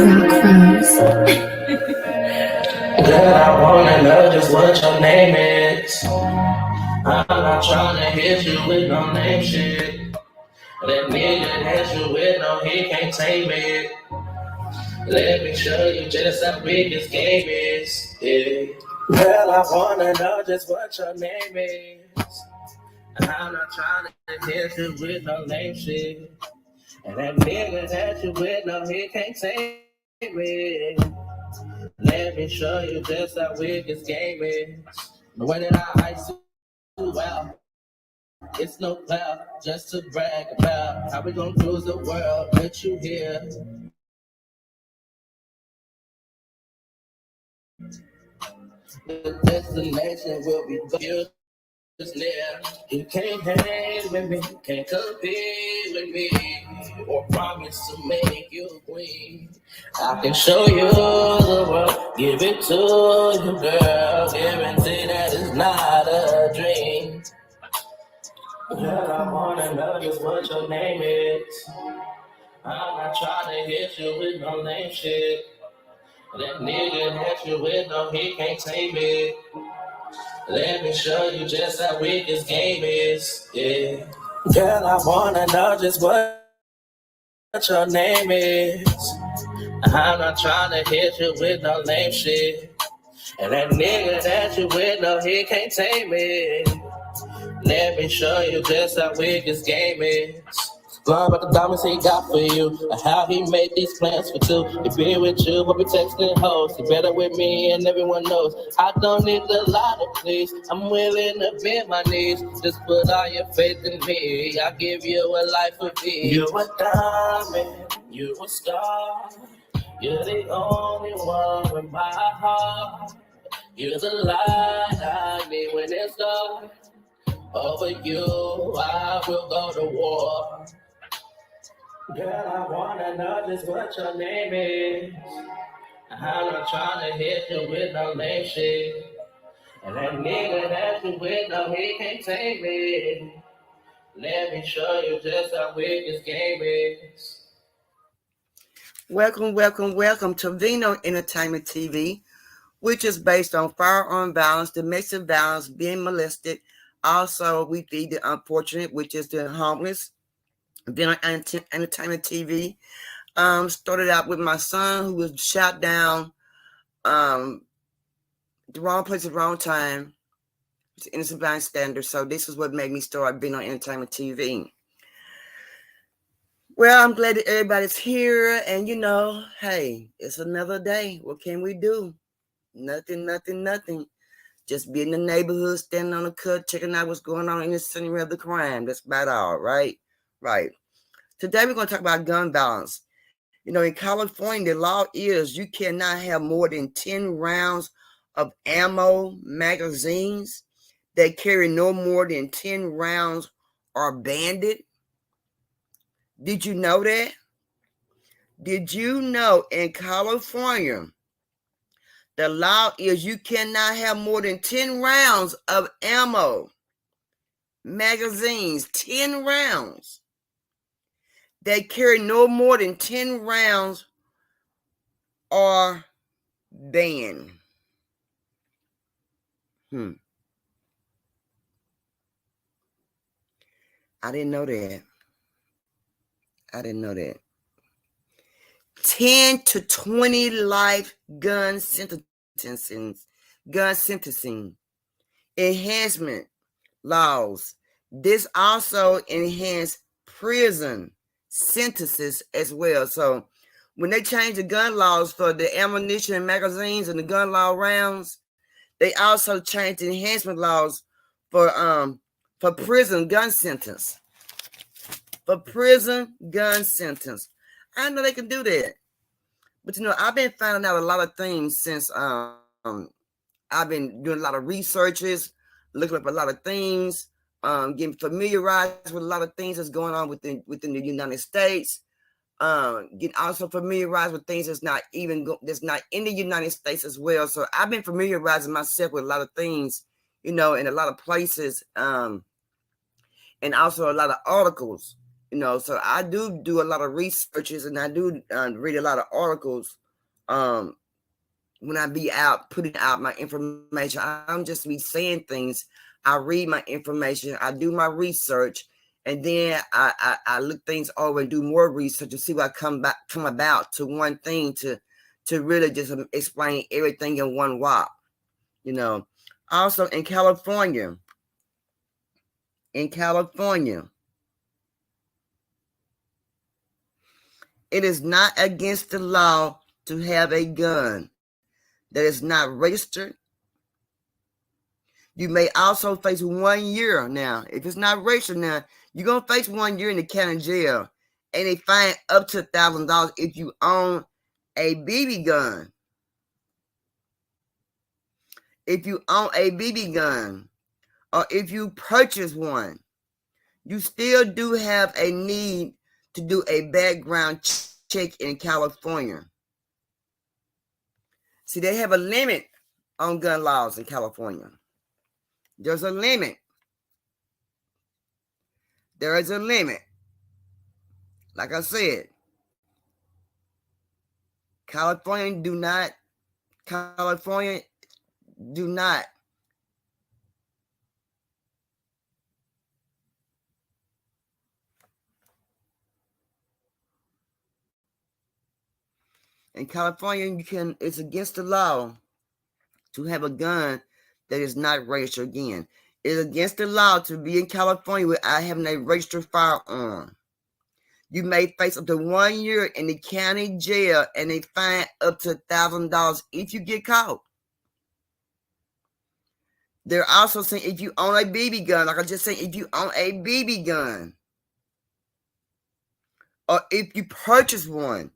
Girl, I wanna know just what your name is. I'm not trying to hit you with no name shit. That nigga hit you with no, he can't tame it. Let me show you just how big this game is. Yeah. Girl, I wanna know just what your name is. I'm not trying to hit you with no name shit. And that nigga that you with, no, he can't tame it. Let me show you just how big this game is. The way that I ice you out, it's no cloud, just to brag about how we gon' cruise the world with you here. The destination will be good. Near. You can't hang with me, can't compete with me, or promise to make you queen. I can show you the world, give it to you, girl. Guarantee that it's not a dream. Girl, I wanna know just what your name is. I'm not trying to hit you with no lame shit. That nigga that you with, no, he can't tame it. Let me show you just how weak this game is. Yeah. Girl, I wanna know just what your name is. I'm not trying to hit you with no lame shit. And that nigga that you with, no, he can't tame it. Let me show you just how weak this game is. Learn about the diamonds he got for you, and how he made these plans for two. He be with you, but be texting hoes. He better with me, and everyone knows. I don't need a lot of please. I'm willing to bend my knees. Just put all your faith in me. I'll give you a life of ease. You're a diamond, you're a star. You're the only one with my heart. You're the light I need when it's dark. Over you, I will go to war. Girl, I wanna know just what your name is. I'm not trying to hit you with no lame shit. And that nigga that you with, no, he can't take me. Let me show you just how big this game is. Welcome to Vino Entertainment TV, which is based on firearm violence, domestic violence, being molested. Also, we feed the unfortunate, which is the homeless. Vino Entertainment TV started out with my son who was shot down the wrong place at the wrong time. It's an innocent bystander. So this is what made me start Vino Entertainment TV. Well, I'm glad that everybody's here, and hey, it's another day. What can we do? Nothing. Just be in the neighborhood, standing on the cut, checking out what's going on in the scenery of the crime. That's about all, right? Right. Today we're going to talk about gun violence. In California, the law is you cannot have more than 10 rounds of ammo magazines. They carry no more than 10 rounds are banned. Did you know that? Did you know in California, the law is you cannot have more than 10 rounds of ammo magazines, 10 rounds. They carry no more than 10 rounds are banned. I didn't know that. 10 to 20 life gun sentencing, enhancement laws. This also enhanced prison sentences as well. So when they changed the gun laws for the ammunition and magazines and the gun law rounds, they also changed the enhancement laws for prison gun sentence. For prison gun sentence. I know they can do that. But I've been finding out a lot of things since I've been doing a lot of researches, looking up a lot of things, getting familiarized with a lot of things that's going on within the United States. Getting also familiarized with things that's not that's not in the United States as well. So I've been familiarizing myself with a lot of things, in a lot of places, and also a lot of articles. So I do a lot of researches, and I do read a lot of articles. When I be out putting out my information, I don't just be saying things. I read my information, I do my research, and then I look things over and do more research to see what come about to one thing to really just explain everything in one walk. Also in California, it is not against the law to have a gun that is not registered. You may also face 1 year now. If it's not registered now, you're going to face 1 year in the county jail. And they fine up to $1,000 if you own a BB gun. If you own a BB gun, or if you purchase one, you still do have a need to do a background check in California. See, they have a limit on gun laws in California. There's a limit. There is a limit. Like I said, California do not. In California, it's against the law to have a gun that is not registered again. It's against the law to be in California without having a registered firearm. You may face up to 1 year in the county jail, and they fine up to $1,000 if you get caught. They're also saying if you own a BB gun, like I just said, if you own a BB gun, or if you purchase one,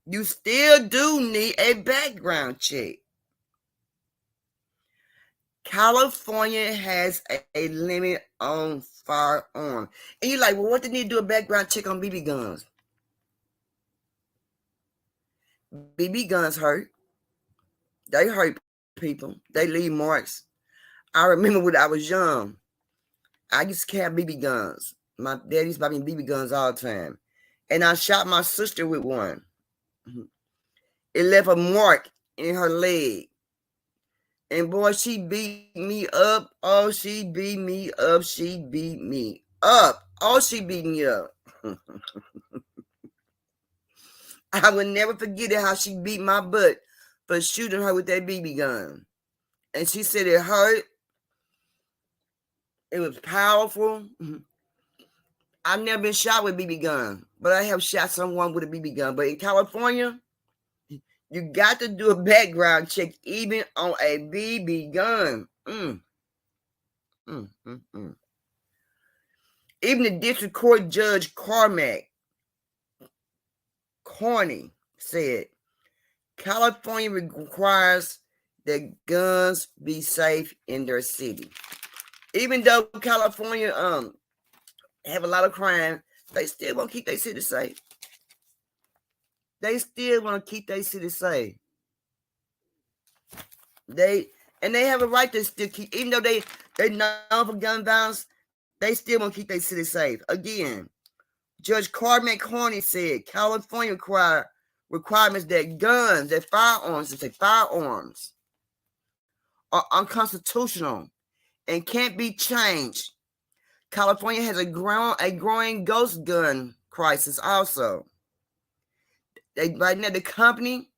you still do need a background check. California has a limit on firearms. And you're like, well, what do they need to do a background check on BB guns? BB guns hurt. They hurt people. They leave marks. I remember when I was young, I used to carry BB guns. My dad used to buy me BB guns all the time. And I shot my sister with one. It left a mark in her leg. And boy, she beat me up. Oh, she beat me up. She beat me up. Oh, she beat me up. I will never forget it, how she beat my butt for shooting her with that BB gun. And she said it hurt. It was powerful. I've never been shot with a BB gun, but I have shot someone with a BB gun. But in California, you got to do a background check even on a BB gun. Even the district court judge Corney said California requires that guns be safe in their city. Even though California have a lot of crime, they still want to keep their city safe. They still want to keep their city safe. They have a right to still keep, even though they known for gun violence, they still want to keep their city safe. Again, Judge Corney said California requirements that firearms are unconstitutional and can't be changed. California has a growing ghost gun crisis also. Right now, the company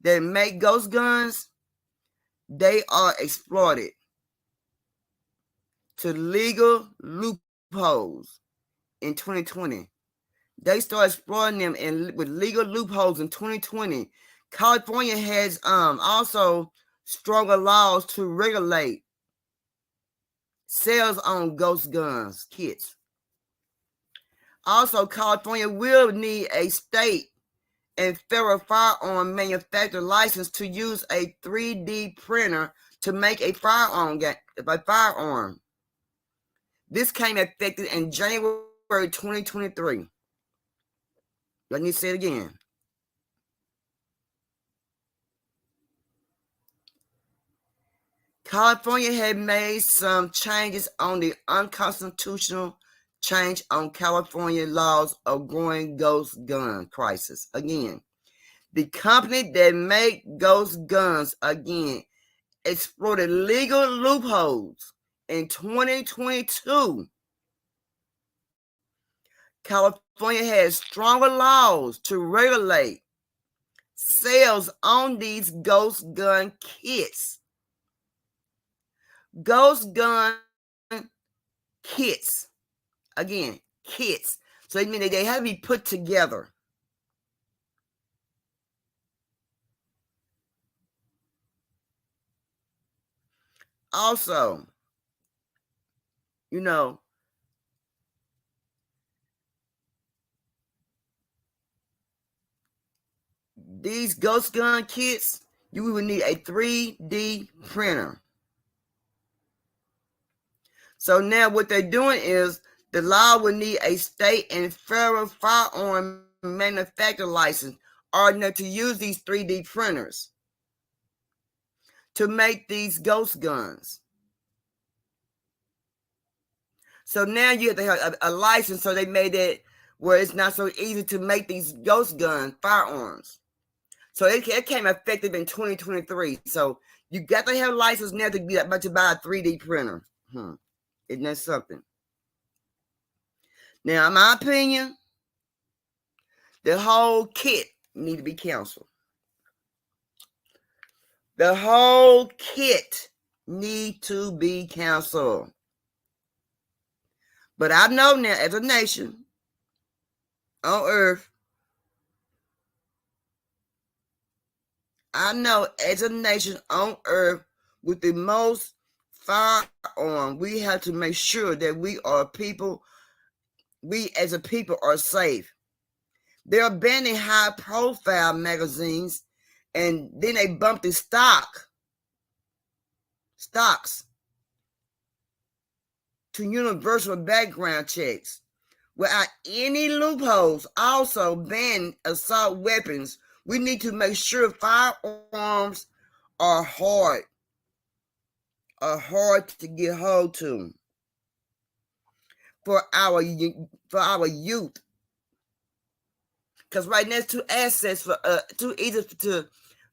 that make ghost guns, they are exploited to legal loopholes in 2020. They started exploiting them with legal loopholes in 2020. California has also stronger laws to regulate sales on ghost guns kits. Also, California will need a state and federal firearm manufacturer license to use a 3D printer to make a firearm. This came effective in January 2023. Let me say it again. California had made some changes on the unconstitutional change on California laws of growing ghost gun crisis. Again, the company that make ghost guns, again, exploited legal loopholes. In 2022, California has stronger laws to regulate sales on these ghost gun kits. Ghost gun kits. Again, kits. So it means they have to be put together. Also, you know, these ghost gun kits, you would need a 3D printer. So now what they're doing is the law will need a state and federal firearm manufacturer license or to use these 3D printers to make these ghost guns. So now you have to have a license, so they made it where it's not so easy to make these ghost gun firearms. So it came effective in 2023. So you got to have a license now to be about to buy a 3D printer. Isn't that something? Now, in my opinion, the whole kit need to be canceled. The whole kit need to be canceled. But I know now, as a nation on earth, I know as a nation on earth with the most firearm, we have to make sure that we as a people are safe. They're banning high profile magazines, and then they bump the stocks to universal background checks without any loopholes. Also ban assault weapons. We need to make sure firearms are hard to get hold to for our youth. Because right now it's too easy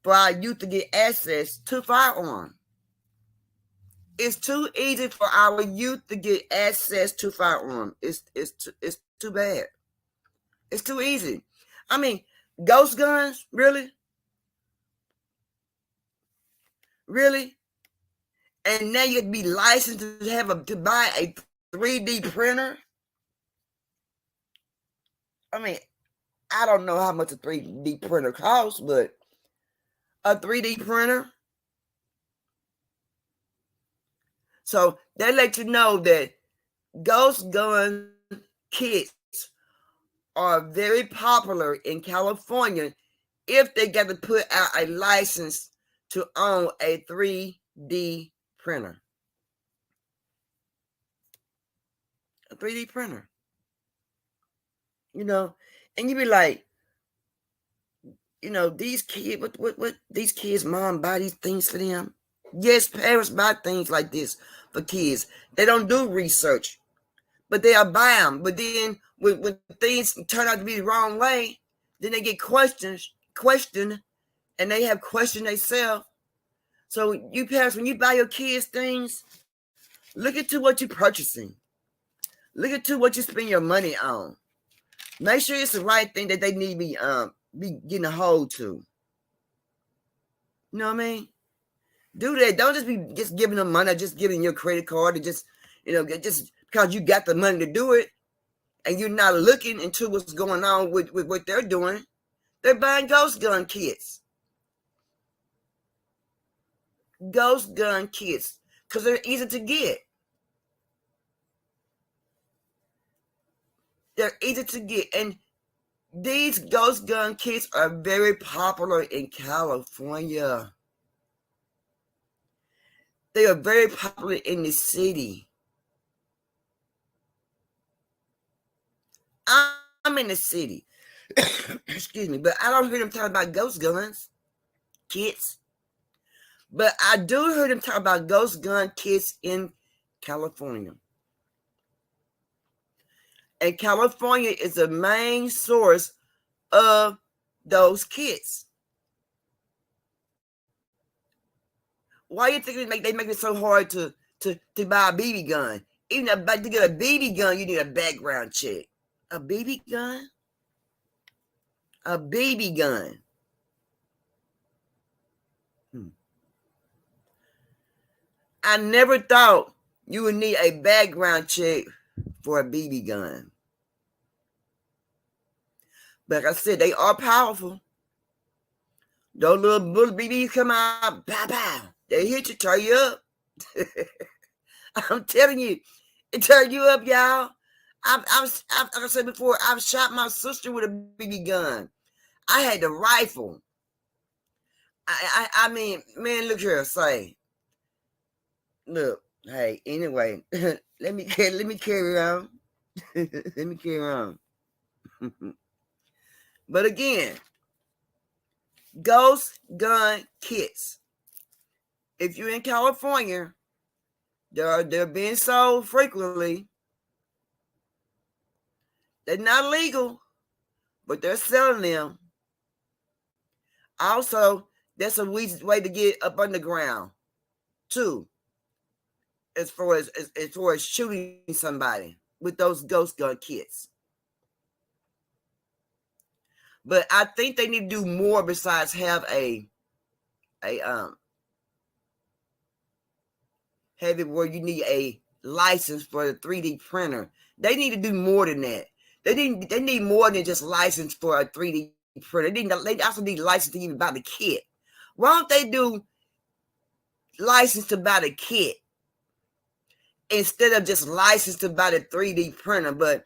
for our youth to get access to firearms. It's too easy for our youth to get access to firearms. It's too bad. It's too easy. I mean, ghost guns, really? Really? And now you have to be licensed to buy a 3D printer? I mean, I don't know how much a 3D printer costs, but a 3D printer. So they let you know that ghost gun kits are very popular in California if they got to put out a license to own a 3D printer. A 3D printer. And you be like, these kids, what these kids' mom buy these things for them? Yes, parents buy things like this for kids. They don't do research, but they'll buy them. But then when things turn out to be the wrong way, then they get questioned, and they have questioned themselves. So you parents, when you buy your kids things, look into what you're purchasing. Look into what you spend your money on. Make sure it's the right thing that they need to be getting a hold to. You know what I mean? Do that. Don't just be just giving them money, just giving your credit card, and just because you got the money to do it, and you're not looking into what's going on with what they're doing. They're buying ghost gun kits. Ghost gun kits, because they're easy to get. They're easy to get, and these ghost gun kits are very popular in California. They are very popular in the city. I'm in the city. Excuse me, but I don't hear them talking about ghost guns kits. But I do hear them talk about ghost gun kits in California. And California is the main source of those kits. Why you think they make it so hard to buy a BB gun? Even to get a BB gun, you need a background check. A BB gun? A BB gun. I never thought you would need a background check for a BB gun. But like I said, they are powerful. Those little BBs come out, pow, pow. They hit you, turn you up. I'm telling you, it turn you up, y'all. Like I said before, I've shot my sister with a BB gun. I had the rifle. I mean, man, look here, say, look, hey, anyway, let me carry on. Let me carry on. But again, ghost gun kits. If you're in California, they're being sold frequently. They're not legal, but they're selling them. Also, that's a way to get up underground, too. As far as shooting somebody with those ghost gun kits. But I think they need to do more besides have have it where you need a license for the 3D printer. They need to do more than that. They need more than just license for a 3D printer. They also need license to even buy the kit. Why don't they do license to buy the kit instead of just license to buy the 3D printer? But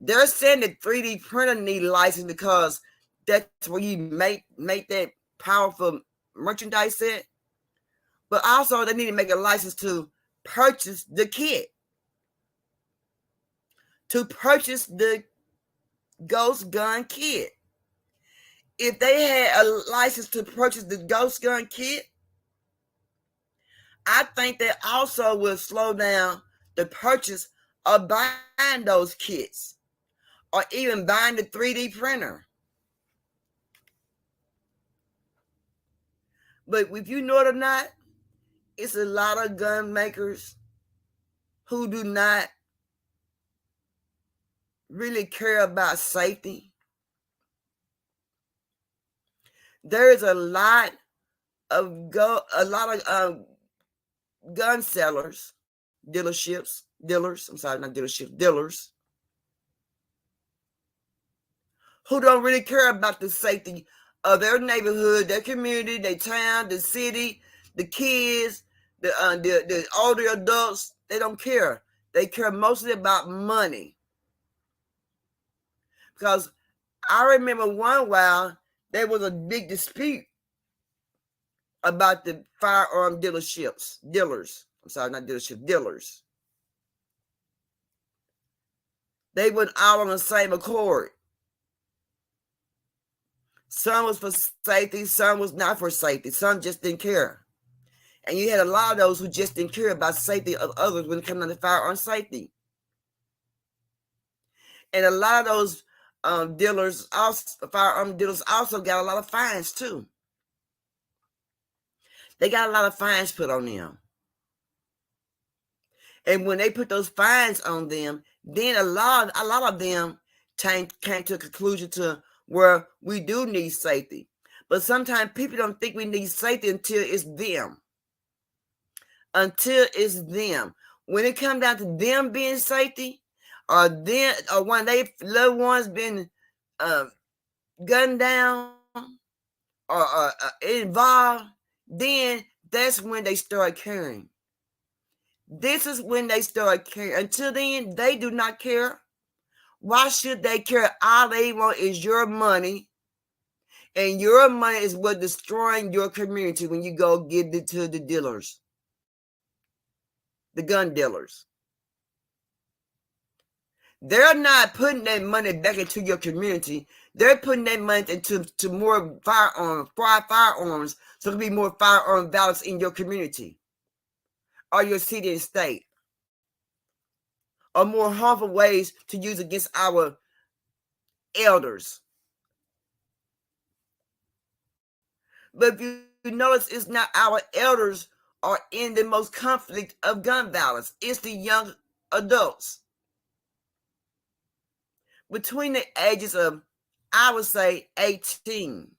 they're saying the 3D printer need a license because that's where you make that powerful merchandise set. But also they need to make a license to purchase the kit. To purchase the ghost gun kit. If they had a license to purchase the ghost gun kit, I think that also will slow down the purchase of buying those kits or even buying the 3D printer. But if you know it or not, it's a lot of gun makers who do not really care about safety. There is a lot of gun sellers, dealers, who don't really care about the safety of their neighborhood, their community, their town, the city, the kids, the older adults. They don't care. They care mostly about money. Because I remember one while there was a big dispute about the firearm dealers. They went all on the same accord. Some was for safety, some was not for safety. Some just didn't care. And you had a lot of those who just didn't care about safety of others when it comes to firearm safety. And a lot of those firearm dealers also got a lot of fines too. They got a lot of fines put on them. And when they put those fines on them, then a lot of them came to a conclusion to where we do need safety. But sometimes people don't think we need safety until it's them. When it comes down to them being safety, or when they loved ones been gunned down or involved, then that's when they start caring. This is when they start caring. Until then, they do not care. Why should they care? All they want is your money. And your money is what destroying your community when you go give it to the dealers. The gun dealers. They're not putting that money back into your community. They're putting that money into more firearms, so there can be more firearm violence in your community or your city and state or more harmful ways to use against our elders. But if you notice, it's not our elders are in the most conflict of gun violence. It's the young adults between the ages of, I would say, 18.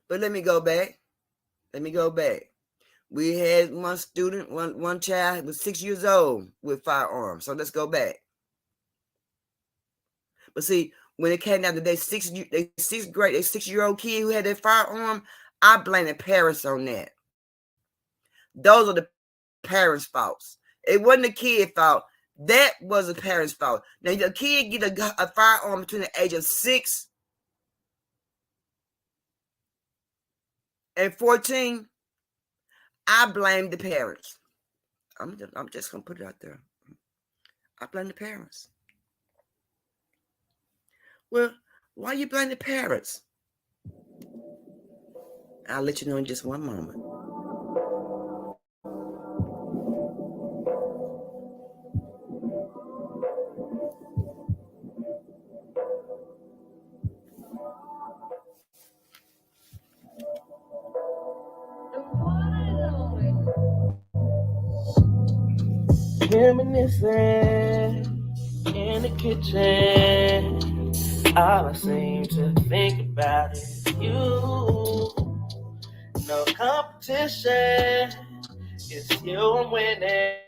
But let me go back. We had one student, one child was 6 years old with firearms. So let's go back. But see, when it came down to their 6-year-old kid who had that firearm, I blame the parents on that. Those are the parents' faults. It wasn't the kid's fault. That was the parents' fault. Now, the kid get a firearm between the age of 6 and 14. I blame the parents. I'm just gonna put it out there. I blame the parents. Well, why you blame the parents? I'll let you know in just one moment. Reminiscing in the kitchen, all I seem to think about is you. No competition, it's you I'm winning.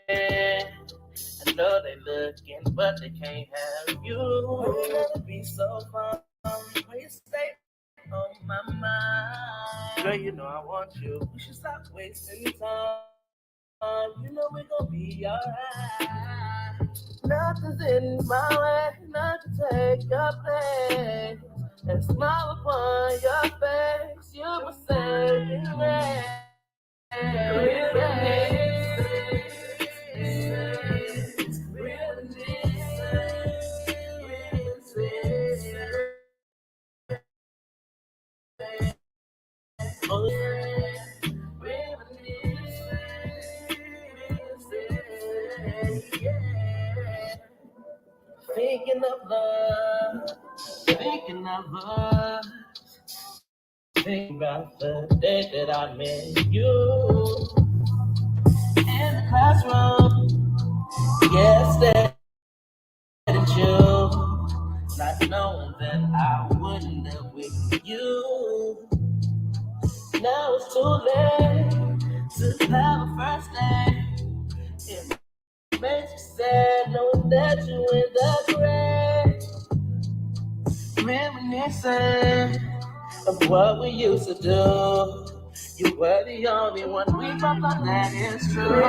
I know they looking, but they can't have you. Why you gotta be so fun? Why you stay on my mind? Girl, you know I want you. We should stop wasting time. You know we're gonna be alright. Nothing's in my way, not to take your place. And smile upon your face, you were saying thinking of love, thinking of us, thinking about the day that I met you in the classroom. Yes, that at you, not knowing that I wouldn't have with you. Now it's too late to have a first name. It makes me sad knowing that you in the grave. Reminiscing of what we used to do. You were the only one we both thought that is true.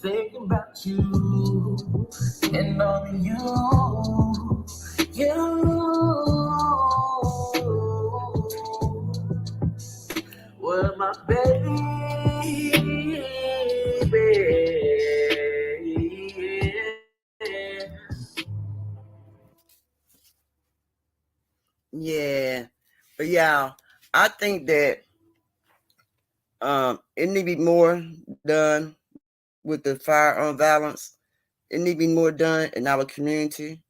Thinking about you and only you, were my baby. Yeah, but y'all, I think that it need to be more done with the firearm violence. It need to be more done in our community.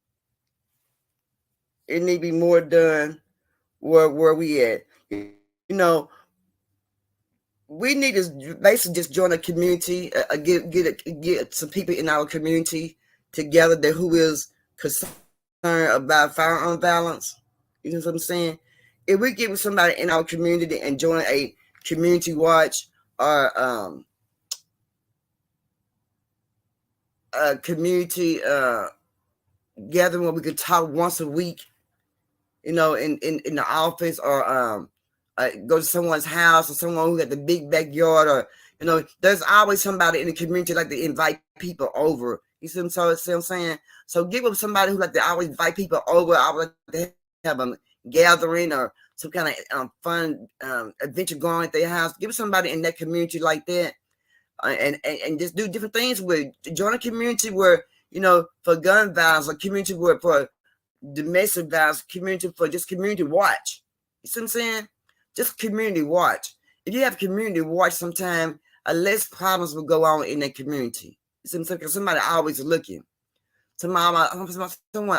It need to be more done where we at. You know, we need to basically just join a community, get some people in our community together that who is concerned about firearm violence. You know what I'm saying? If we get with somebody in our community and join a community watch or a community gathering where we could talk once a week, you know, in the office, or go to someone's house, or someone who got the big backyard, or, you know, there's always somebody in the community like to invite people over. You see what I'm saying? So get with somebody who like to always invite people over. I would like to have them gathering or some kind of fun adventure going at their house. Give somebody in that community like that, and just do different things with. Join a community where, for gun violence, a community where for domestic violence, community for just community watch. You see what I'm saying? Just community watch. If you have community watch, sometime less problems will go on in that community. You see what I'm saying? Because somebody always looking. Someone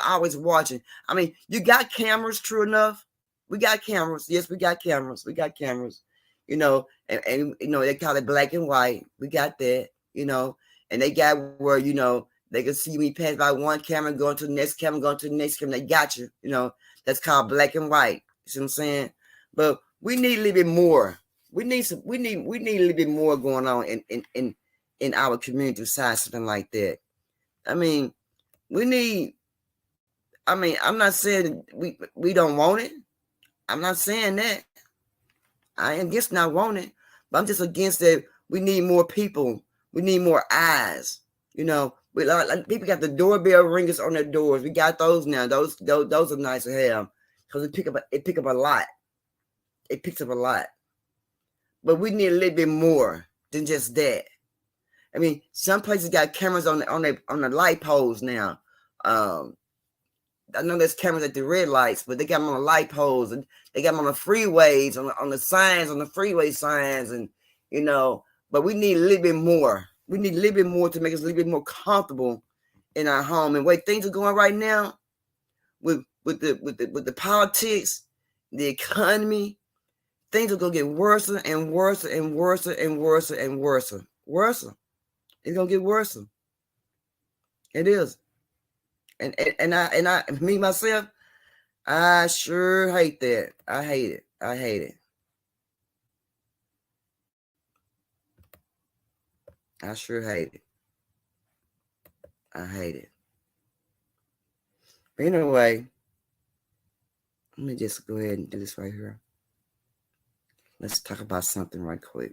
always watching. I mean, you got cameras, true enough. We got cameras. Yes, we got cameras. We got cameras. And they call it black and white. We got that, and they got where, they can see me pass by one camera, going to the next camera, going to the next camera. They got you, that's called black and white. You see what I'm saying? But we need a little bit more. We need a little bit more going on in our community side, something like that. I mean, I'm not saying we don't want it. I'm not saying that. I am just not wanting it, but I'm just against that. We need more people. We need more eyes. People got the doorbell ringers on their doors. We got those now. Those are nice to have because it pick up a lot. It picks up a lot. But we need a little bit more than just that. I mean, some places got cameras on the light poles now. I know there's cameras at the red lights, but they got them on the light poles and they got them on the freeways, on the signs, on the freeway signs, and but we need a little bit more. We need a little bit more to make us a little bit more comfortable in our home. And the way things are going right now with the politics, the economy, things are gonna get worse and worse and worse and worse and worse. Worse. It's gonna get worse. It is. And I me myself, I sure hate that. I hate it. I hate it. I sure hate it. I hate it. But anyway, let me just go ahead and do this right here. Let's talk about something right quick.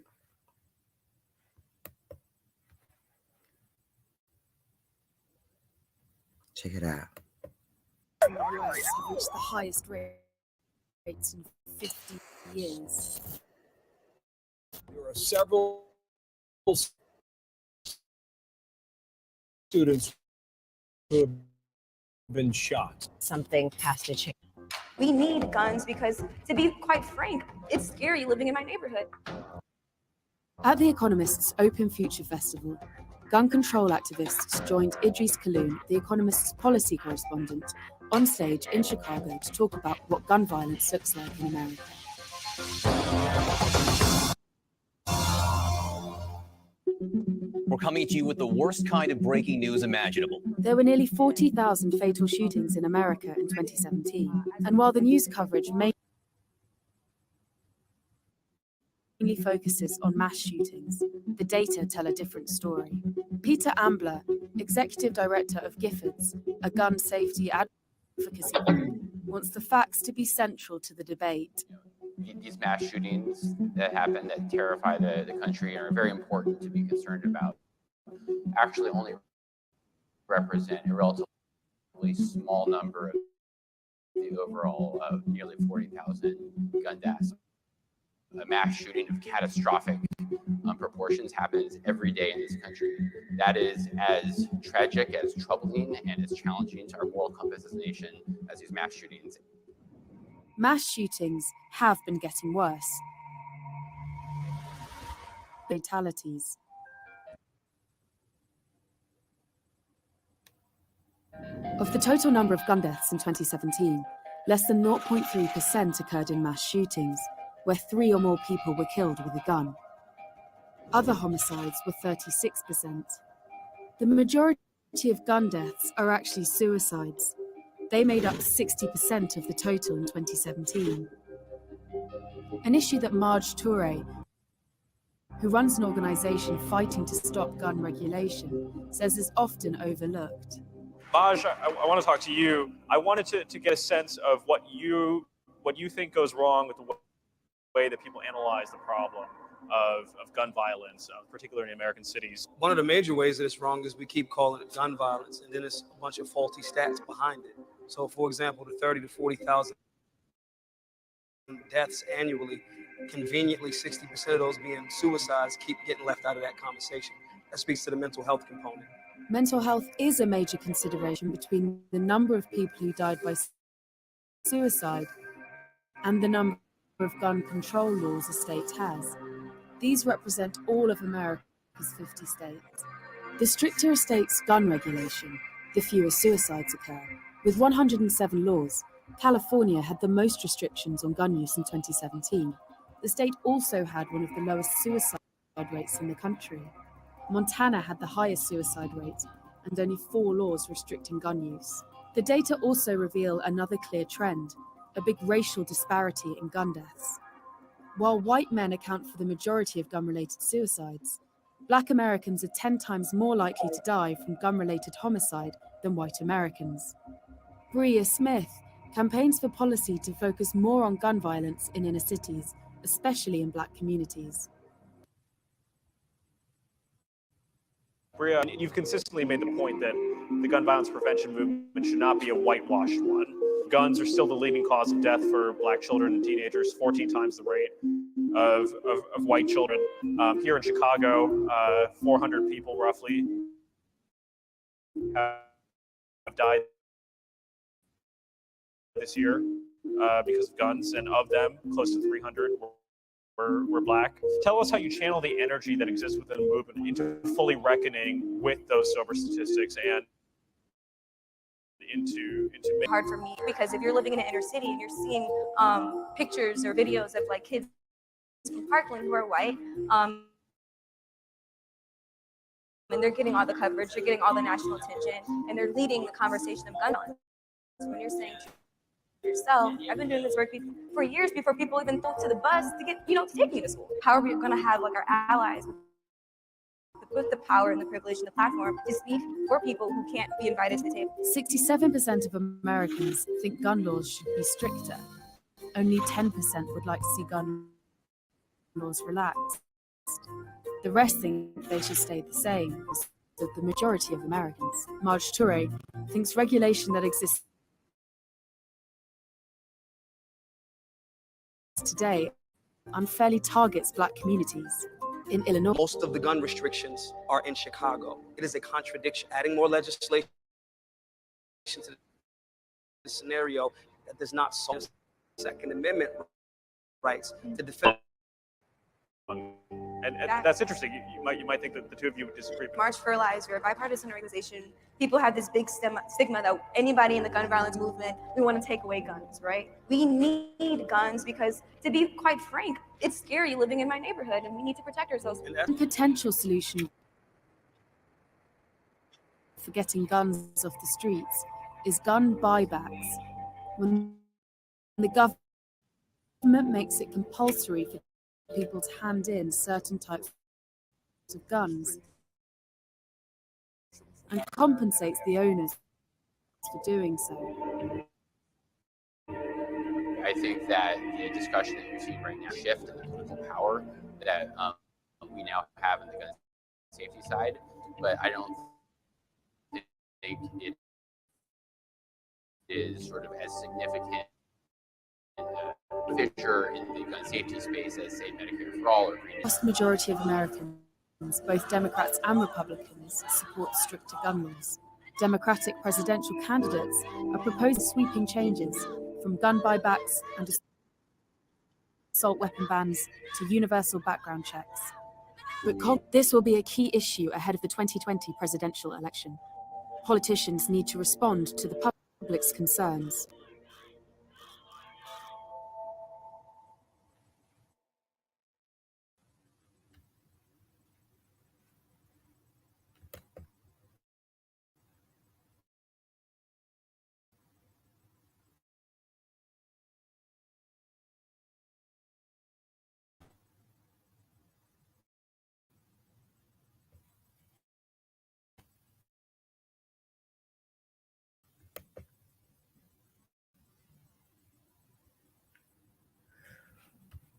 Check it out. The US have reached the highest rates in 50 years. There are several students who have been shot. Something has to change. We need guns because, to be quite frank, it's scary living in my neighborhood. At The Economist's Open Future Festival, gun control activists joined Idris Kaloun, The Economist's policy correspondent, on stage in Chicago to talk about what gun violence looks like in America. We're coming to you with the worst kind of breaking news imaginable. There were nearly 40,000 fatal shootings in America in 2017, and while the news coverage mainly focuses on mass shootings, the data tell a different story. Peter Ambler, executive director of Giffords, a gun safety advocacy group, wants the facts to be central to the debate. These mass shootings that happen that terrify the country are very important to be concerned about. Actually only represent a relatively small number of the overall nearly 40,000 gun deaths. A mass shooting of catastrophic proportions happens every day in this country. That is as tragic, as troubling, and as challenging to our moral compass as a nation as these mass shootings. Mass shootings have been getting worse. Fatalities. Of the total number of gun deaths in 2017, less than 0.3% occurred in mass shootings, where 3 or more people were killed with a gun. Other homicides were 36%. The majority of gun deaths are actually suicides. They made up 60% of the total in 2017. An issue that Marge Toure, who runs an organization fighting to stop gun regulation, says is often overlooked. Maj, I want to talk to you. I wanted to get a sense of what you think goes wrong with the way that people analyze the problem of gun violence, particularly in American cities. One of the major ways that it's wrong is we keep calling it gun violence, and then it's a bunch of faulty stats behind it. So, for example, the 30 to 40,000 deaths annually, conveniently 60% of those being suicides keep getting left out of that conversation. That speaks to the mental health component. Mental health is a major consideration between the number of people who died by suicide and the number of gun control laws a state has. These represent all of America's 50 states. The stricter a state's gun regulation, the fewer suicides occur. With 107 laws, California had the most restrictions on gun use in 2017. The state also had one of the lowest suicide rates in the country. Montana had the highest suicide rate and only 4 laws restricting gun use. The data also reveal another clear trend, a big racial disparity in gun deaths. While white men account for the majority of gun-related suicides, Black Americans are 10 times more likely to die from gun-related homicide than white Americans. Bria Smith campaigns for policy to focus more on gun violence in inner cities, especially in Black communities. Bria, you've consistently made the point that the gun violence prevention movement should not be a whitewashed one. Guns are still the leading cause of death for Black children and teenagers, 14 times the rate of white children. Here in Chicago, 400 people roughly have died this year because of guns, and of them, close to 300 were Black. Tell us how you channel the energy that exists within the movement into fully reckoning with those sober statistics and into hard for me, because if you're living in an inner city and you're seeing pictures or videos of like kids from Parkland who are white, and they're getting all the coverage, they're getting all the national attention, and they're leading the conversation of gun violence. When you're saying to yourself, I've been doing this work for years before people even thought to the bus to get, to take me to school. How are we going to have like our allies with the power and the privilege and the platform to speak for people who can't be invited to the table? 67% of Americans think gun laws should be stricter. Only 10% would like to see gun laws relaxed. The rest think they should stay the same, as the majority of Americans. Marge Toure thinks regulation that exists today unfairly targets Black communities. In Illinois, Most of the gun restrictions are in Chicago. It is a contradiction. Adding more legislation to the scenario that does not solve Second Amendment rights to defend. and that's interesting. You might think that the two of you would disagree. March for Lives, we're a bipartisan organization. People have this big stigma that anybody in the gun violence movement, we want to take away guns, right? We need guns because, to be quite frank, it's scary living in my neighborhood, and we need to protect ourselves. a potential solution for getting guns off the streets is gun buybacks. When the government makes it compulsory for people to hand in certain types of guns and compensates the owners for doing so. I think that the discussion that you're seeing right now, shift in the political power that we now have on the gun safety side, but I don't think it is sort of as significant fissure in the gun safety space as, say, Medicare for All or Green. The vast majority of Americans, both Democrats and Republicans, support stricter gun laws. Democratic presidential candidates are proposing sweeping changes from gun buybacks and assault weapon bans to universal background checks. But this will be a key issue ahead of the 2020 presidential election. Politicians need to respond to the public's concerns.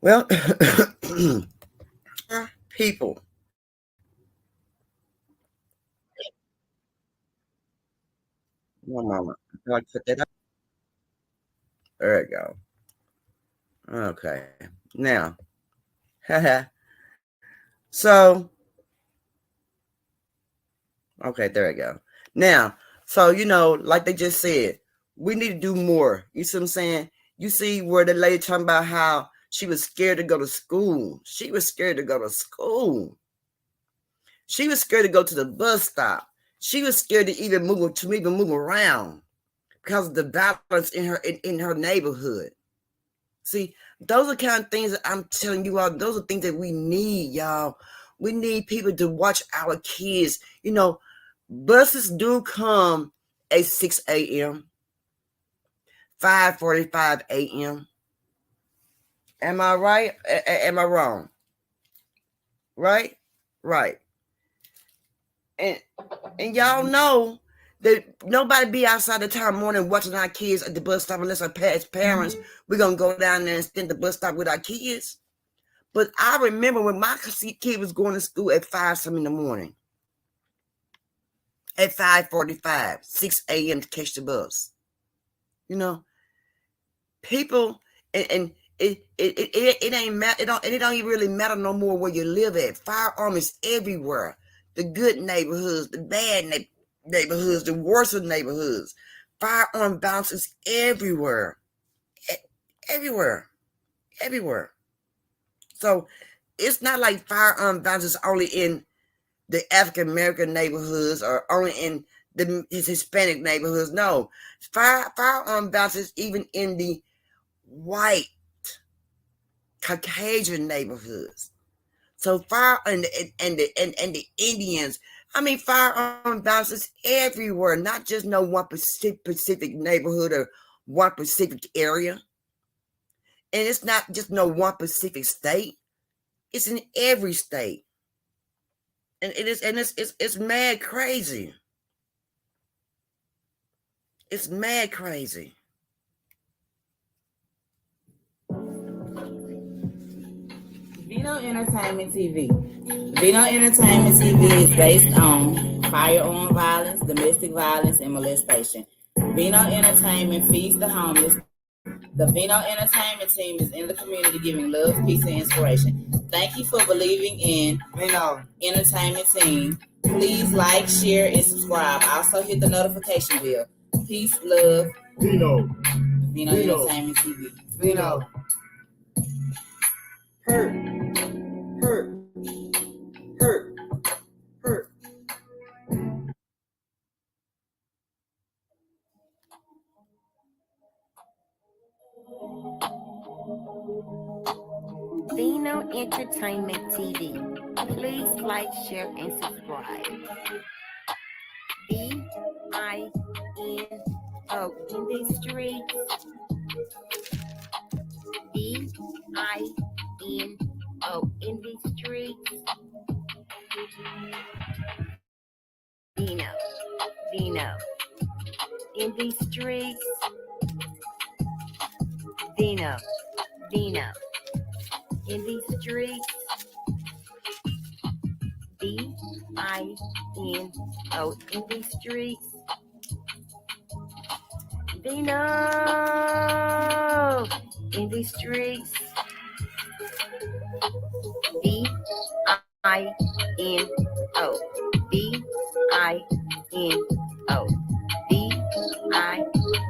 Well, people. One moment. I put that up. There we go. Okay. Now, so, okay, there we go. Now, so, like they just said, we need to do more. You see what I'm saying? You see where the lady talking about how she was scared to go to school. She was scared to go to school. She was scared to go to the bus stop. She was scared to even move around because of the violence in her neighborhood. See, those are kind of things that I'm telling you all. Those are things that we need, y'all. We need people to watch our kids. Buses do come at 6 a.m., 5:45 a.m. Am I right? Am I wrong? Right? Right. And y'all know that nobody be outside the time morning watching our kids at the bus stop unless our parents. We're going to go down there and spend the bus stop with our kids. But I remember when my kid was going to school at 5 something in the morning. At 5:45, 6 a.m. to catch the bus. People, and it ain't matter. It don't even really matter no more where you live at. Firearm is everywhere. The good neighborhoods, the bad neighborhoods, the worst of neighborhoods. Firearm bounces everywhere. Everywhere. So it's not like firearm bounces only in the African American neighborhoods or only in his Hispanic neighborhoods. No, firearm bounces even in the white Caucasian neighborhoods. So and the Indians. I mean, firearm bounces everywhere, not just no one specific neighborhood or one specific area. And it's not just no one specific state. It's in every state. And it's mad crazy. It's mad crazy. Vino Entertainment TV. Vino Entertainment TV is based on firearm violence, domestic violence, and molestation. Vino Entertainment feeds the homeless. The Vino Entertainment team is in the community giving love, peace, and inspiration. Thank you for believing in Vino Entertainment team. Please like, share, and subscribe. Also hit the notification bell. Peace, love. Vino Entertainment TV. Vino. Hurt. Vino Entertainment TV. Please like, share, and subscribe. VINO in the streets. VINO in the streets. Vino in the streets. Vino in the streets. VINO in the streets. Vino in the streets. VINO.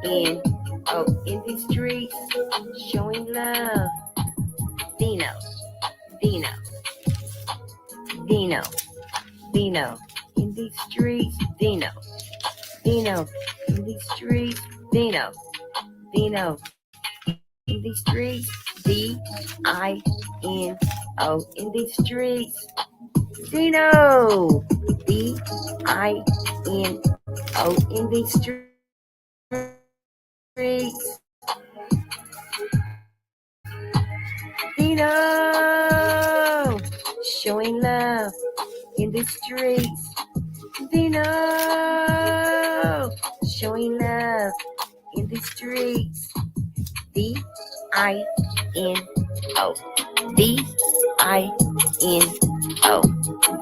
VINO in the streets. Showing love. Vino in the streets. Vino in the streets. Vino in the streets. VINO in the streets. Vino VINO in the streets. Vino showing love in the streets. Vino showing love in the streets.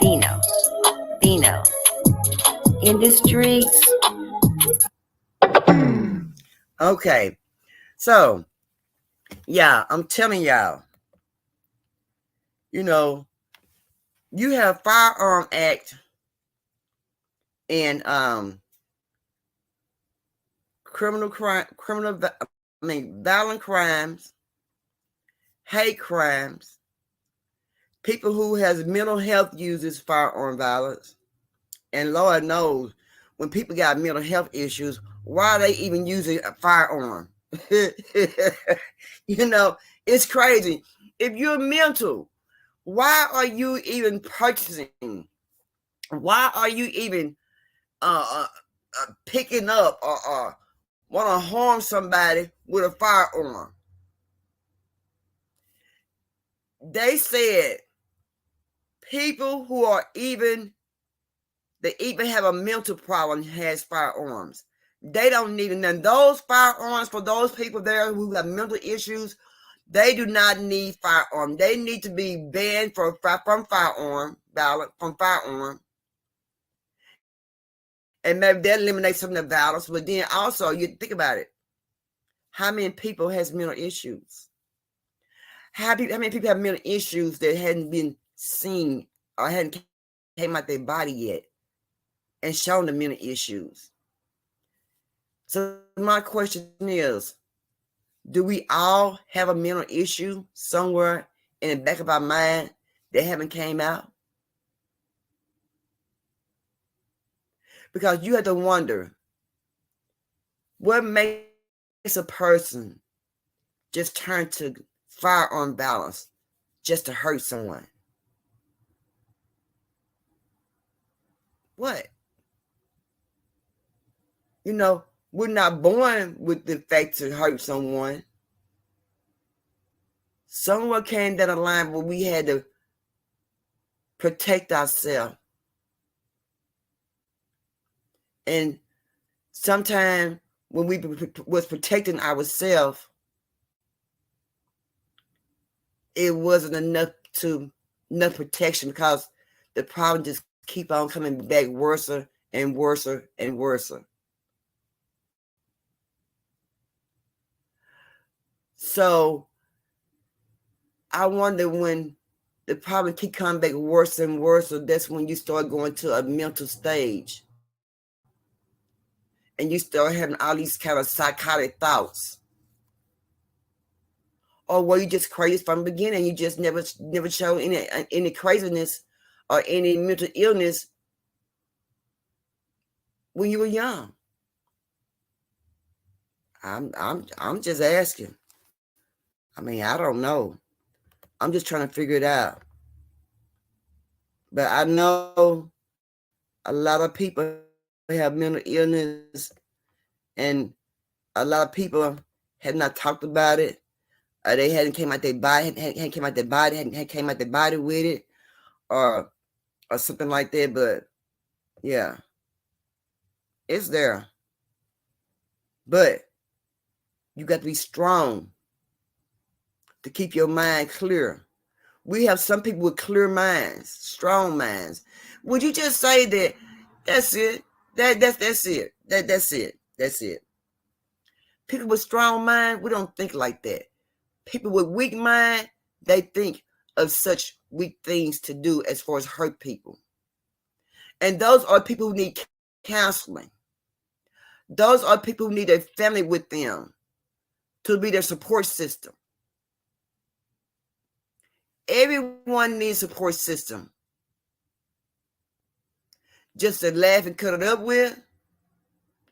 VINO Vino in the streets. Okay, so Yeah, I'm telling y'all, you know, you have Firearm Act and violent crimes, hate crimes, people who has mental health uses firearm violence. And Lord knows, when people got mental health issues, why are they even using a firearm? You know, it's crazy. If you're mental, why are you even purchasing? Why are you even picking up or want to harm somebody with a firearm? They said people who are they even have a mental problem has firearms. They don't need them. And those firearms for those people there who have mental issues, they do not need firearm. They need to be banned from firearm. And maybe they'll eliminate some of the violence. But then also, you think about it. How many people has mental issues? How many people have mental issues that hadn't been seen or hadn't came out their body yet and shown the mental issues? So my question is, do we all have a mental issue somewhere in the back of our mind that haven't came out? Because you have to wonder, what makes a person just turn to firearm violence just to hurt someone? What? You know, we're not born with the fact to hurt someone. Someone came down the line where we had to protect ourselves. And sometimes when we was protecting ourselves, it wasn't enough protection, because the problem just keep on coming back worse and worse and worse. So I wonder, when the problem keep coming back worse and worse, so that's when you start going to a mental stage. And you start having all these kind of psychotic thoughts. Or were you just crazy from the beginning? You just never showed any craziness or any mental illness when you were young? I'm just asking. I mean, I don't know. I'm just trying to figure it out. But I know a lot of people have mental illness, and a lot of people have not talked about it. They hadn't came out their body, hadn't came out their body with it, or something like that. But yeah, it's there. But you got to be strong to keep your mind clear. We have some people with clear minds, strong minds. Would you just say that? That's it. That's it. That's it. People with strong mind, we don't think like that. People with weak mind, they think of such weak things to do as far as hurt people. And those are people who need counseling. Those are people who need a family with them to be their support system. Everyone needs a support system. Just to laugh and cut it up with,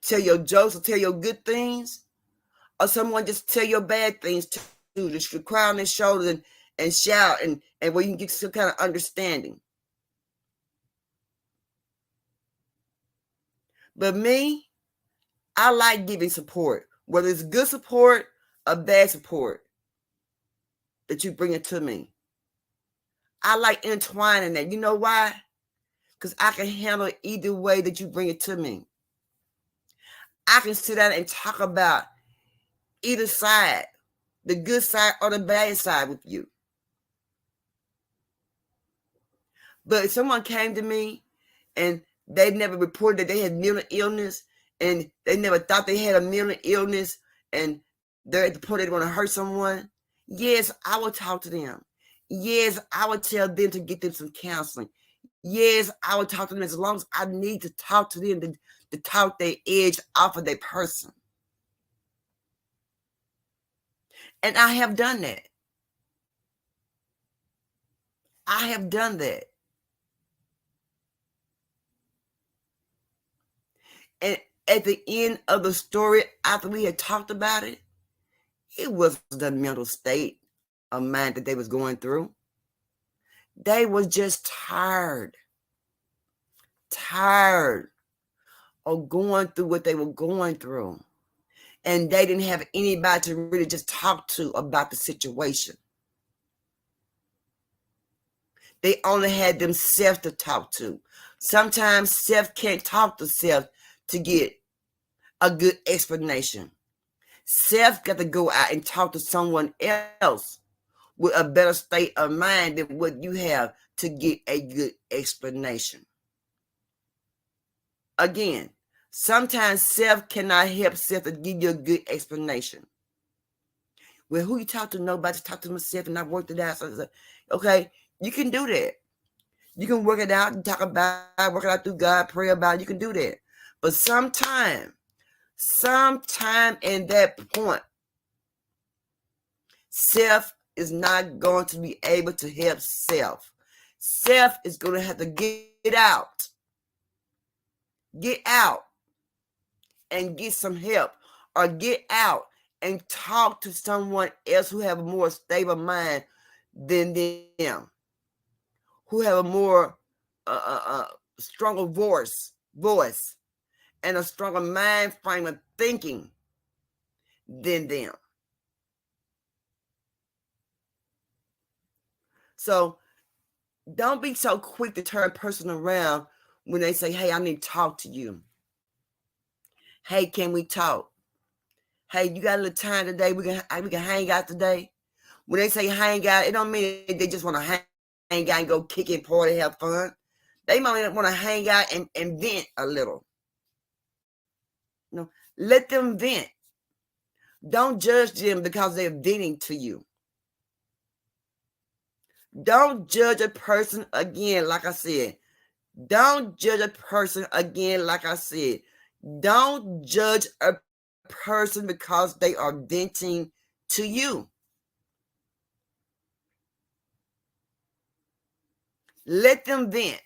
tell your jokes or tell your good things, or someone just tell your bad things too. Just to cry on their shoulders and shout, and where you can get some kind of understanding. But me, I like giving support, whether it's good support or bad support that you bring it to me. I like intertwining that. You know why? Because I can handle it either way that you bring it to me. I can sit down and talk about either side, the good side or the bad side with you. But if someone came to me and they never reported that they had mental illness, and they never thought they had a mental illness, and they're at the point they want to hurt someone, yes, I will talk to them. Yes, I would tell them to get them some counseling. Yes, I would talk to them as long as I need to talk to them to talk their edge off of their person. And I have done that. I have done that. And at the end of the story, after we had talked about it, it was the mental state of mind that they was going through. They was just tired of going through what they were going through. And they didn't have anybody to really just talk to about the situation. They only had themselves to talk to. Sometimes self can't talk to self to get a good explanation. Self got to go out and talk to someone else with a better state of mind than what you have to get a good explanation. Again, sometimes self cannot help self to give you a good explanation. Well, who you talk to? Nobody. Just talk to myself, and I worked it out. So, okay, you can do that. You can work it out and talk about it, work it out through God, pray about it. You can do that. But sometime in that point, self is not going to be able to help self. Self is going to have to get out. Get out and get some help, or get out and talk to someone else who have a more stable mind than them, who have a more stronger voice, and a stronger mind frame of thinking than them. So don't be so quick to turn a person around when they say, hey, I need to talk to you. Hey, can we talk? Hey, you got a little time today? We can hang out today. When they say hang out, it don't mean they just want to hang out and go kick and party, have fun. They might want to hang out and vent a little. You know, let them vent. Don't judge them because they're venting to you. Don't judge a person again, like I said. Don't judge a person again, like I said. Don't judge a person because they are venting to you. Let them vent.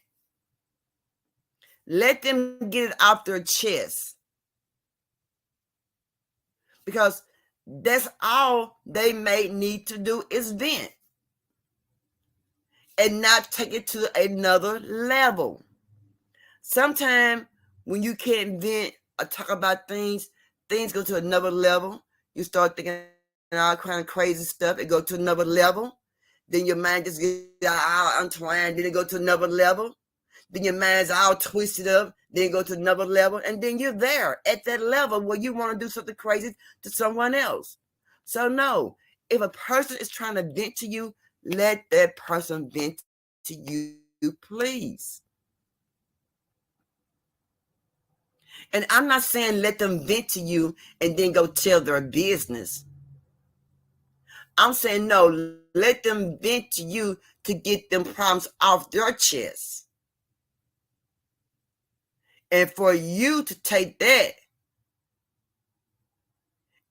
Let them get it off their chest. Because that's all they may need to do is vent. And not take it to another level. Sometimes when you can't vent or talk about things go to another level. You start thinking all kind of crazy stuff. It go to another level. Then your mind just gets all untwined. Then it go to another level. Then your mind's all twisted up. Then it go to another level. And then you're there at that level where you want to do something crazy to someone else. So no, if a person is trying to vent to you, let that person vent to you, please. And I'm not saying let them vent to you and then go tell their business. I'm saying no, let them vent to you to get them problems off their chest. And for you to take that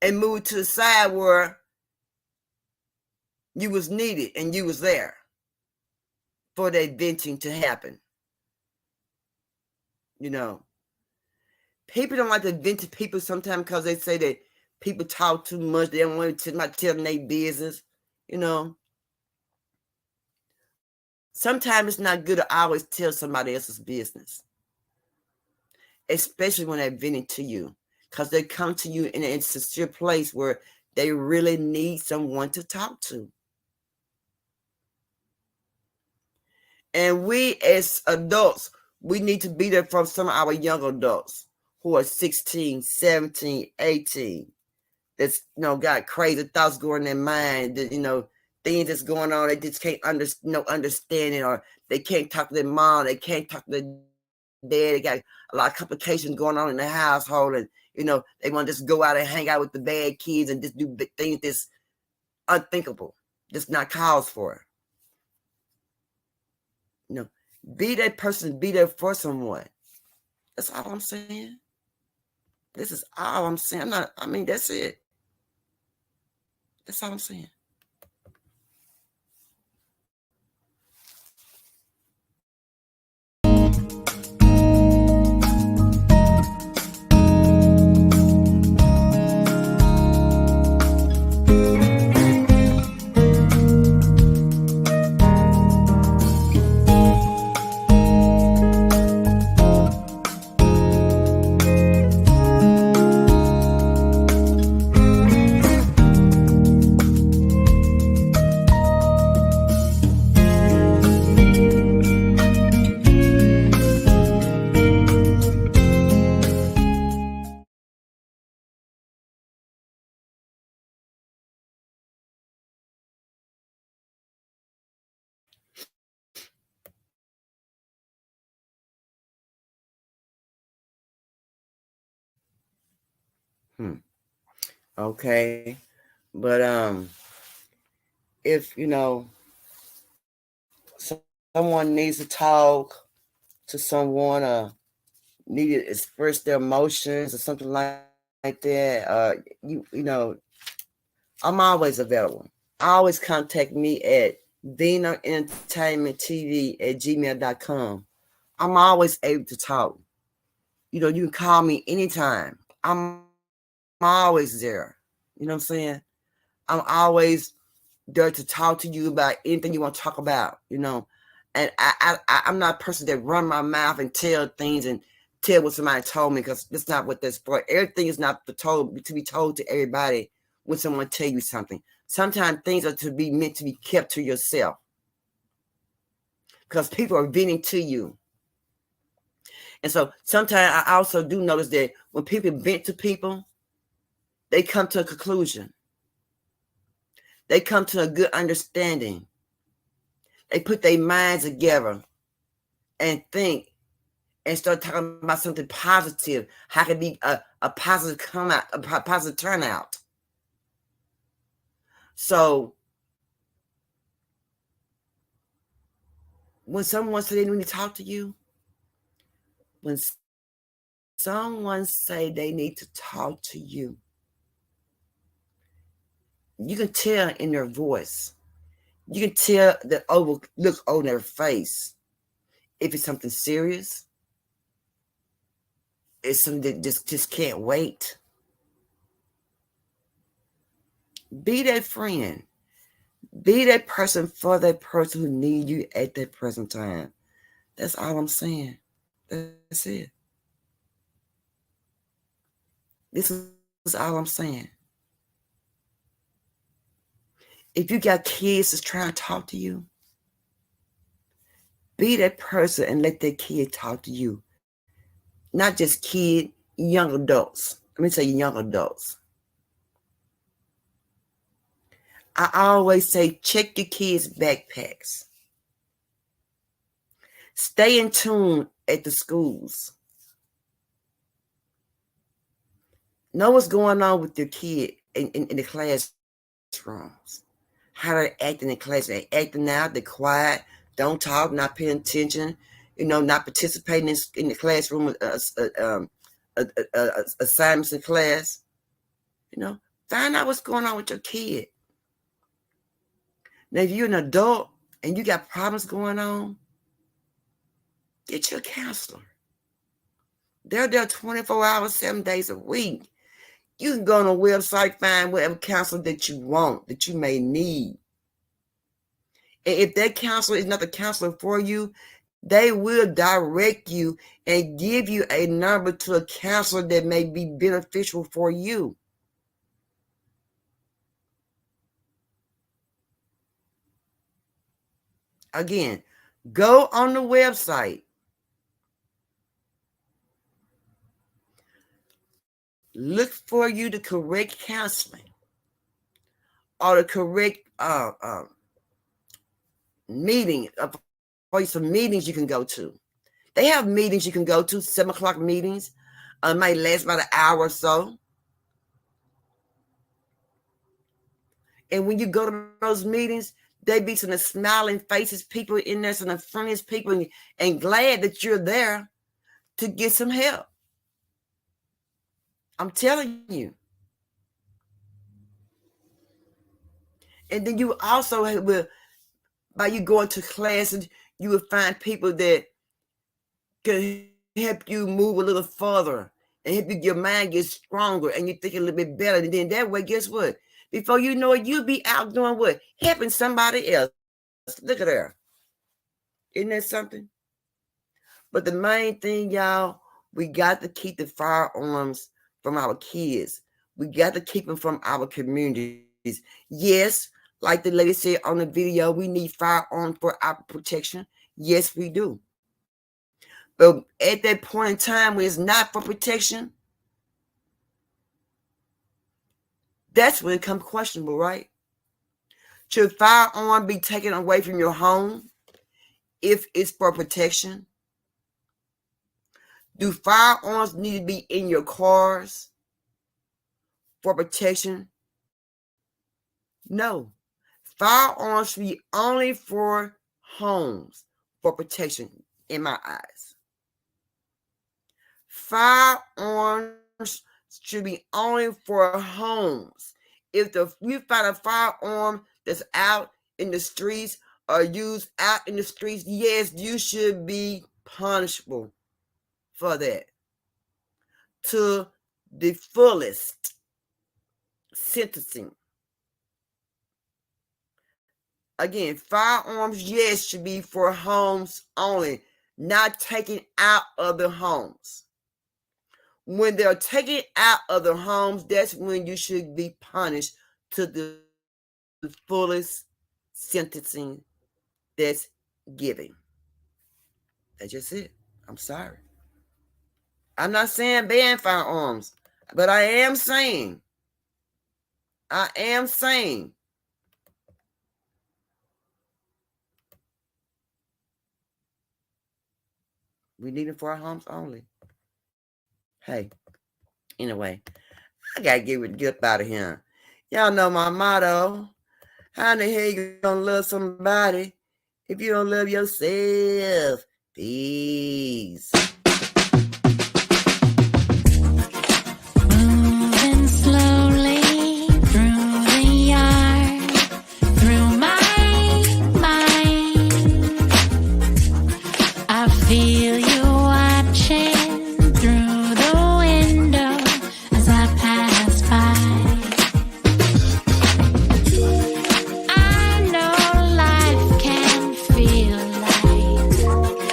and move to the side where you was needed and you was there for that venting to happen. You know, people don't like to vent to people sometimes because they say that people talk too much. They don't want to tell them their business. You know, sometimes it's not good to always tell somebody else's business, especially when they're venting to you, because they come to you in a sincere place where they really need someone to talk to. And we as adults, we need to be there for some of our young adults who are 16, 17, 18. That's, got crazy thoughts going in their mind, that, things that's going on, they just can't understand it, or they can't talk to their mom, they can't talk to their dad. They got a lot of complications going on in the household, and they want to just go out and hang out with the bad kids and just do big things that's unthinkable, just not cause for. Be that person, be there for someone. That's all I'm saying. This is all I'm saying. That's it. That's all I'm saying. Okay. But if someone needs to talk to someone or need to express their emotions or something like that, I'm always available. Always contact me at VinoEntertainmentTV@gmail.com. I'm always able to talk. You can call me anytime. I'm always there. You know what I'm saying? I'm always there to talk to you about anything you want to talk about, And I'm not a person that run my mouth and tell things and tell what somebody told me, because that's not what that's for. Everything is not to be told to everybody when someone tell you something. Sometimes things are meant to be kept to yourself, because people are venting to you. And so sometimes I also do notice that when people vent to people, they come to a conclusion. They come to a good understanding. They put their minds together and think and start talking about something positive. How can be a positive come out, a positive turnout. So when someone says they need to talk to you, when someone say they need to talk to you, you can tell in their voice. You can tell the look on their face. If it's something serious, it's something that just can't wait. Be that friend. Be that person for that person who needs you at that present time. That's all I'm saying. That's it. This is all I'm saying. If you got kids that's trying to talk to you, be that person and let that kid talk to you. Not just kid, young adults. Let me say young adults. I always say check your kids' backpacks. Stay in tune at the schools. Know what's going on with your kid in the classrooms. How they're acting in class. They're acting out, they're quiet, don't talk, not paying attention, not participating in the classroom assignments in class. Find out what's going on with your kid. Now, if you're an adult and you got problems going on, get your counselor. They're there 24 hours, 7 days a week. You can go on a website, find whatever counselor that you want, that you may need. And if that counselor is not the counselor for you, they will direct you and give you a number to a counselor that may be beneficial for you. Again, go on the website. Look for you the correct counseling or the correct meeting, for some meetings you can go to. They have meetings you can go to, 7 o'clock meetings. It might last about an hour or so. And when you go to those meetings, they be some of the smiling faces, people in there, some of the friendliest people, and glad that you're there to get some help. I'm telling you. And then you also will, by you going to classes, you will find people that can help you move a little further and help you, your mind get stronger and you think a little bit better. And then that way, guess what? Before you know it, you'll be out doing what? Helping somebody else. Look at her. Isn't that something? But the main thing, y'all, we got to keep the firearms from our kids. We got to keep them from our communities. Yes, like the lady said on the video, we need firearms for our protection. Yes, we do. But at that point in time when it's not for protection, that's when it becomes questionable, right? Should firearm be taken away from your home if it's for protection? Do firearms need to be in your cars for protection? No. Firearms should be only for homes for protection, in my eyes. Firearms should be only for homes. If you find a firearm that's out in the streets or used out in the streets, yes, you should be punishable for that to the fullest sentencing. Again, firearms, yes, should be for homes only, not taken out of the homes. When they're taken out of the homes, that's when you should be punished to the fullest sentencing that's given. That's just it. I'm sorry. I'm not saying ban firearms, but I am saying we need them for our homes only. Hey, anyway, I gotta get up out of here. Y'all know my motto. How in the hell you gonna love somebody if you don't love yourself? Peace. Moving slowly through the yard, through my mind. I feel you